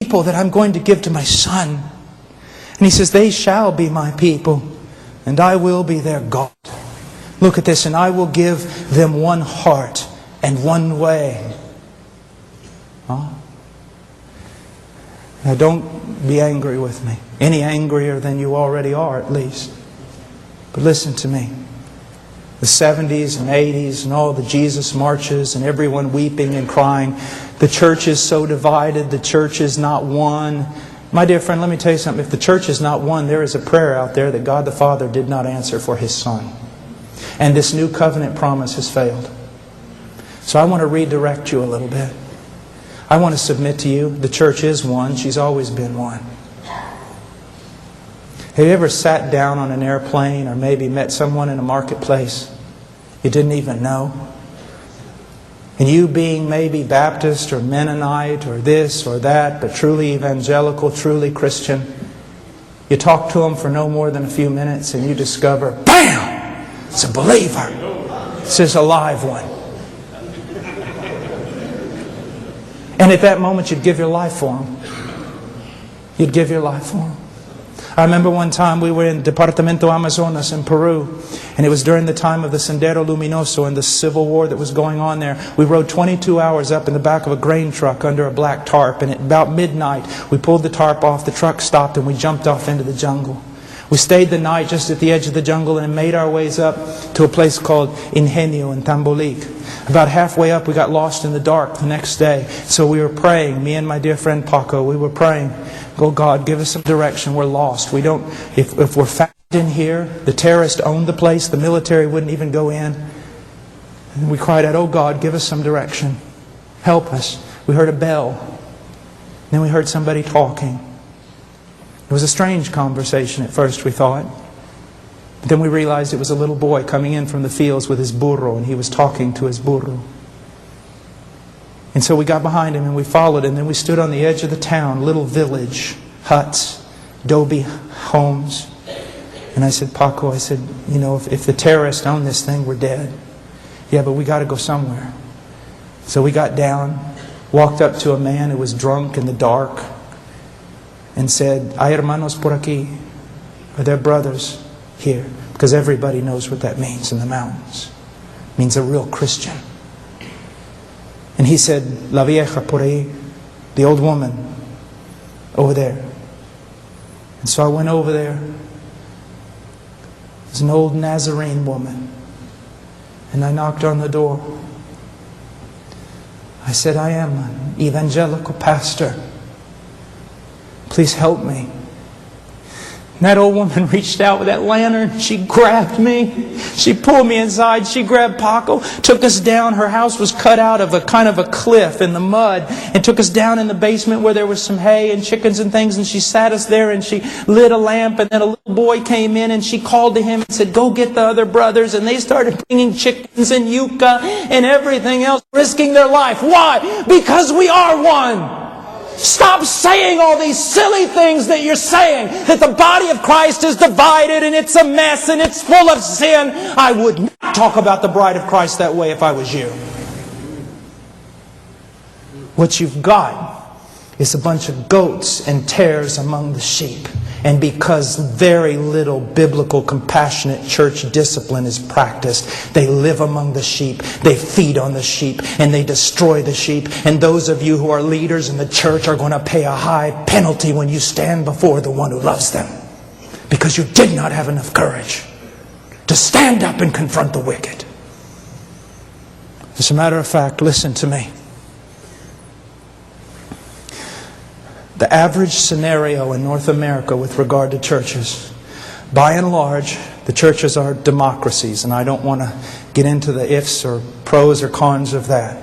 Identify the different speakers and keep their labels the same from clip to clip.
Speaker 1: people that I'm going to give to my son. And He says, they shall be my people, and I will be their God. Look at this, and I will give them one heart and one way. Huh? Now don't be angry with me. Any angrier than you already are, at least. But listen to me. The 70s and 80s and all the Jesus marches and everyone weeping and crying. The church is so divided. The church is not one. My dear friend, let me tell you something. If the church is not one, there is a prayer out there that God the Father did not answer for His Son. And this new covenant promise has failed. So I want to redirect you a little bit. I want to submit to you. The church is one. She's always been one. Have you ever sat down on an airplane or maybe met someone in a marketplace you didn't even know? And you being maybe Baptist or Mennonite or this or that, but truly evangelical, truly Christian, you talk to them for no more than a few minutes and you discover, BAM! It's a believer. It's just a live one. And at that moment you'd give your life for him. You'd give your life for him. I remember one time we were in Departamento Amazonas in Peru, and it was during the time of the Sendero Luminoso and the civil war that was going on there. We rode 22 hours up in the back of a grain truck under a black tarp, and at about midnight we pulled the tarp off, the truck stopped, and we jumped off into the jungle. We stayed the night just at the edge of the jungle and made our ways up to a place called Ingenio in Tambolik. About halfway up we got lost in the dark the next day. So we were praying, me and my dear friend Paco, we were praying, "Oh God, give us some direction, we're lost. We don't, if we're found in here, the terrorists own the place, the military wouldn't even go in." And we cried out, "Oh God, give us some direction. Help us." We heard a bell. Then we heard somebody talking. It was a strange conversation at first, we thought. But then we realized it was a little boy coming in from the fields with his burro, and he was talking to his burro. And so we got behind him and we followed him. And then we stood on the edge of the town, little village, huts, adobe homes. And I said, "Paco," I said, "you know, if the terrorists own this thing, we're dead." "Yeah, but we got to go somewhere." So we got down, walked up to a man who was drunk in the dark, and said, "Hay hermanos por aquí." Are there brothers here? Because everybody knows what that means in the mountains. It means a real Christian. And he said, "La vieja por ahí," the old woman over there. And so I went over there. It was an old Nazarene woman. And I knocked on the door. I said, "I am an evangelical pastor. Please help me." And that old woman reached out with that lantern. She grabbed me. She pulled me inside. She grabbed Paco, took us down. Her house was cut out of a kind of a cliff in the mud, and took us down in the basement where there was some hay and chickens and things. And she sat us there and she lit a lamp. And then a little boy came in and she called to him and said, "Go get the other brothers." And they started bringing chickens and yucca and everything else, risking their life. Why? Because we are one. Stop saying all these silly things that you're saying, that the body of Christ is divided and it's a mess and it's full of sin. I would not talk about the bride of Christ that way if I was you. What you've got is a bunch of goats and tares among the sheep. And because very little biblical, compassionate church discipline is practiced, they live among the sheep, they feed on the sheep, and they destroy the sheep. And those of you who are leaders in the church are going to pay a high penalty when you stand before the one who loves them. Because you did not have enough courage to stand up and confront the wicked. As a matter of fact, listen to me. The average scenario in North America with regard to churches, by and large, the churches are democracies, and I don't want to get into the ifs or pros or cons of that.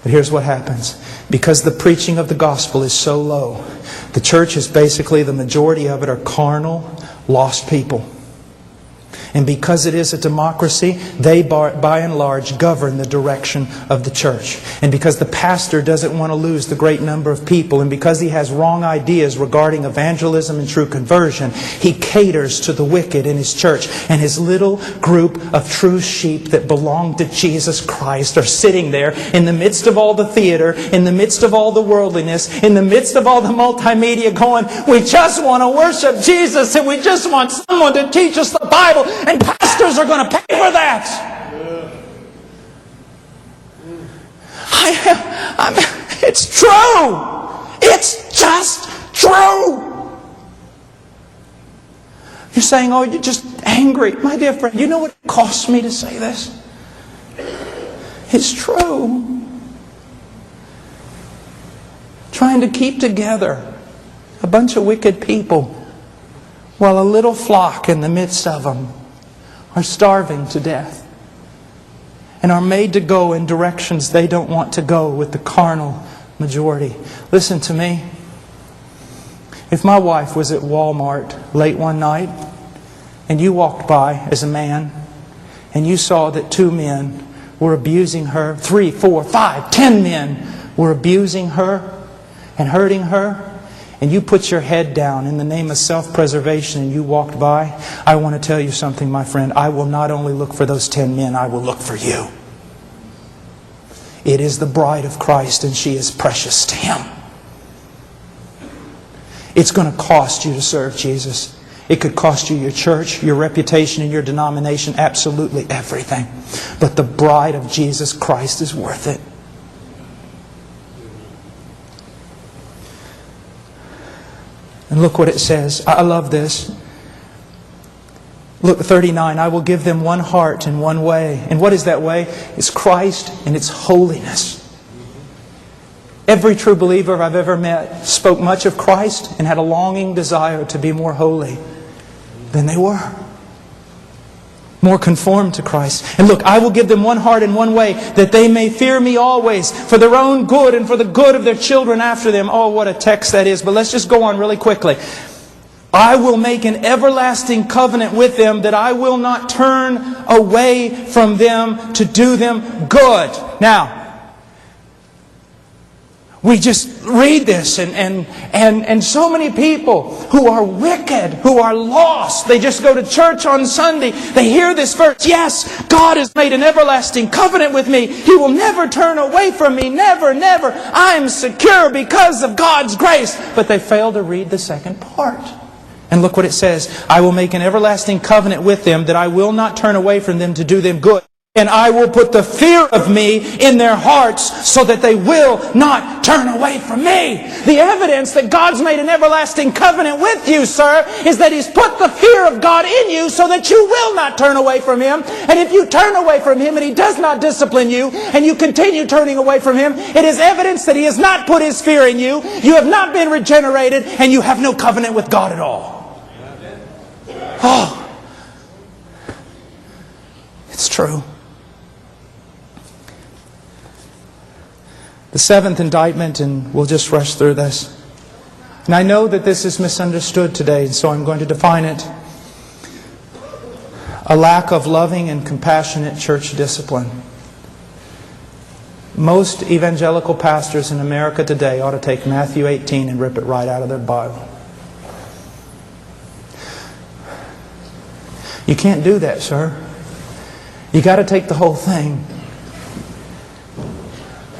Speaker 1: But here's what happens. Because the preaching of the gospel is so low, the church is basically, the majority of it are carnal, lost people. And because it is a democracy, they by and large govern the direction of the church. And because the pastor doesn't want to lose the great number of people, and because he has wrong ideas regarding evangelism and true conversion, he caters to the wicked in his church. And his little group of true sheep that belong to Jesus Christ are sitting there in the midst of all the theater, in the midst of all the worldliness, in the midst of all the multimedia going, we just want to worship Jesus and we just want someone to teach us the Bible. And pastors are going to pay for that. It's true. It's just true. You're saying, oh, you're just angry. My dear friend, you know what it costs me to say this? It's true. Trying to keep together a bunch of wicked people while a little flock in the midst of them are starving to death and are made to go in directions they don't want to go with the carnal majority. Listen to me. If my wife was at Walmart late one night and you walked by as a man and you saw that 2 men were abusing her, 3, 4, 5, 10 men were abusing her and hurting her, and you put your head down in the name of self-preservation and you walked by, I want to tell you something, my friend. I will not only look for those 10 men, I will look for you. It is the bride of Christ and she is precious to Him. It's going to cost you to serve Jesus. It could cost you your church, your reputation, and your denomination, absolutely everything. But the bride of Jesus Christ is worth it. And look what it says. I love this. Look, 39. I will give them one heart and one way. And what is that way? It's Christ and it's holiness. Every true believer I've ever met spoke much of Christ and had a longing desire to be more holy than they were. More conformed to Christ. And look, I will give them one heart and one way, that they may fear me always, for their own good and for the good of their children after them. Oh, what a text that is. But let's just go on really quickly. I will make an everlasting covenant with them, that I will not turn away from them to do them good. Now, we just read this and so many people who are wicked, who are lost, they just go to church on Sunday, they hear this verse, yes, God has made an everlasting covenant with me. He will never turn away from me, never, never. I'm secure because of God's grace. But they fail to read the second part. And look what it says, I will make an everlasting covenant with them, that I will not turn away from them to do them good. And I will put the fear of me in their hearts so that they will not turn away from me. The evidence that God's made an everlasting covenant with you, sir, is that He's put the fear of God in you so that you will not turn away from Him. And if you turn away from Him and He does not discipline you and you continue turning away from Him, it is evidence that He has not put His fear in you. You have not been regenerated and you have no covenant with God at all. Oh, it's true. The seventh indictment, and we'll just rush through this. And I know that this is misunderstood today, so I'm going to define it. A lack of loving and compassionate church discipline. Most evangelical pastors in America today ought to take Matthew 18 and rip it right out of their Bible. You can't do that, sir. You got to take the whole thing.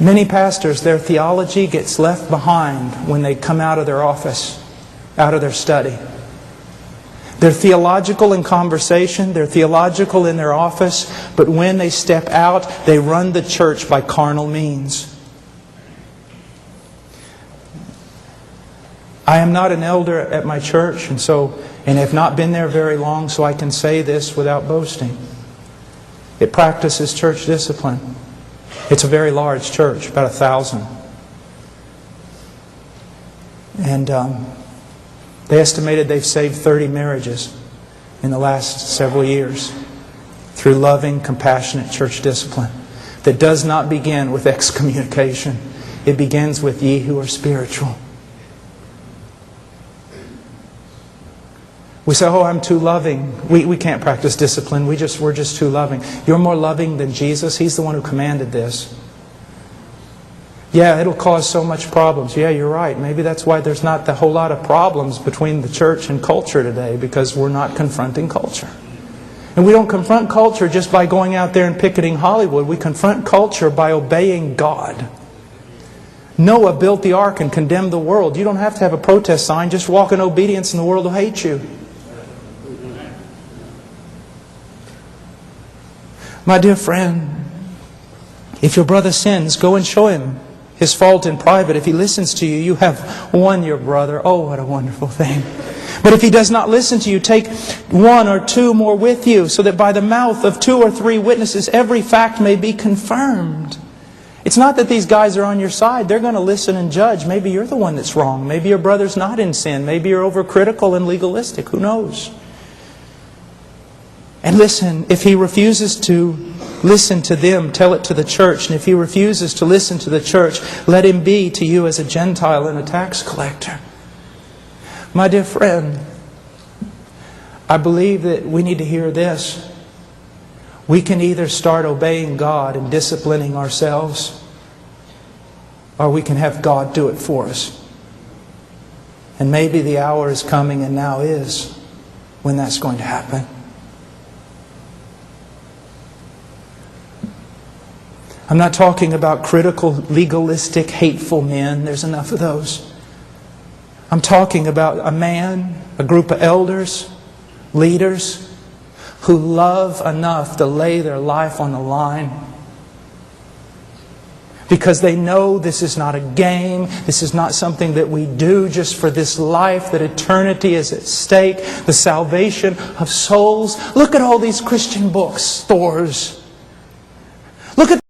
Speaker 1: Many pastors, their theology gets left behind when they come out of their office, out of their study. They're theological in conversation, they're theological in their office, but when they step out, they run the church by carnal means. I am not an elder at my church, and have not been there very long, so I can say this without boasting. It practices church discipline. It's a very large church, about 1,000. And they estimated they've saved 30 marriages in the last several years through loving, compassionate church discipline that does not begin with excommunication. It begins with ye who are spiritual. We say, oh, I'm too loving. We can't practice discipline. We're just too loving. You're more loving than Jesus. He's the one who commanded this. Yeah, it'll cause so much problems. Yeah, you're right. Maybe that's why there's not a whole lot of problems between the church and culture today, because we're not confronting culture. And we don't confront culture just by going out there and picketing Hollywood. We confront culture by obeying God. Noah built the ark and condemned the world. You don't have to have a protest sign. Just walk in obedience and the world will hate you. My dear friend, if your brother sins, go and show him his fault in private. If he listens to you, you have won your brother. Oh, what a wonderful thing. But if he does not listen to you, take one or two more with you, so that by the mouth of 2 or 3 witnesses every fact may be confirmed. It's not that these guys are on your side. They're going to listen and judge. Maybe you're the one that's wrong. Maybe your brother's not in sin. Maybe you're overcritical and legalistic. Who knows? And listen, if he refuses to listen to them, tell it to the church. And if he refuses to listen to the church, let him be to you as a Gentile and a tax collector. My dear friend, I believe that we need to hear this. We can either start obeying God and disciplining ourselves, or we can have God do it for us. And maybe the hour is coming, and now is, when that's going to happen. I'm not talking about critical, legalistic, hateful men. There's enough of those. I'm talking about a man, a group of elders, leaders, who love enough to lay their life on the line. Because they know this is not a game. This is not something that we do just for this life. That eternity is at stake. The salvation of souls. Look at all these Christian bookstores. Look at